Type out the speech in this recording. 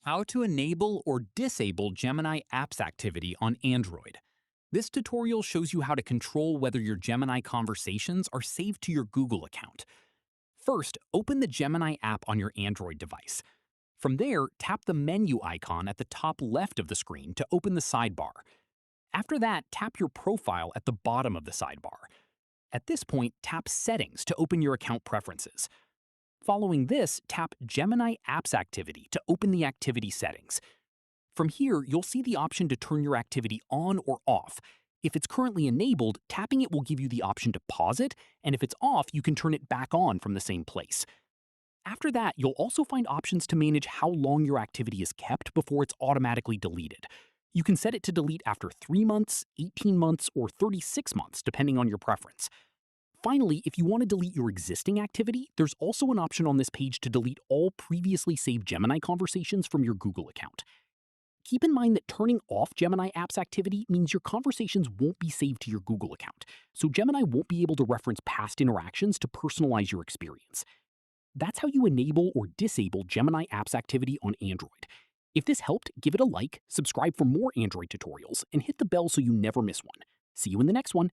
How to enable or disable Gemini Apps Activity on Android. This tutorial shows you how to control whether your Gemini conversations are saved to your Google account. First, open the Gemini app on your Android device. From there, tap the menu icon at the top left of the screen to open the sidebar. After that, tap your profile at the bottom of the sidebar. At this point, tap Settings to open your account preferences. Following this, tap Gemini Apps Activity to open the activity settings. From here, you'll see the option to turn your activity on or off. If it's currently enabled, tapping it will give you the option to pause it, and if it's off, you can turn it back on from the same place. After that, you'll also find options to manage how long your activity is kept before it's automatically deleted. You can set it to delete after 3 months, 18 months, or 36 months, depending on your preference. Finally, if you want to delete your existing activity, there's also an option on this page to delete all previously saved Gemini conversations from your Google account. Keep in mind that turning off Gemini Apps Activity means your conversations won't be saved to your Google account, so Gemini won't be able to reference past interactions to personalize your experience. That's how you enable or disable Gemini Apps Activity on Android. If this helped, give it a like, subscribe for more Android tutorials, and hit the bell so you never miss one. See you in the next one.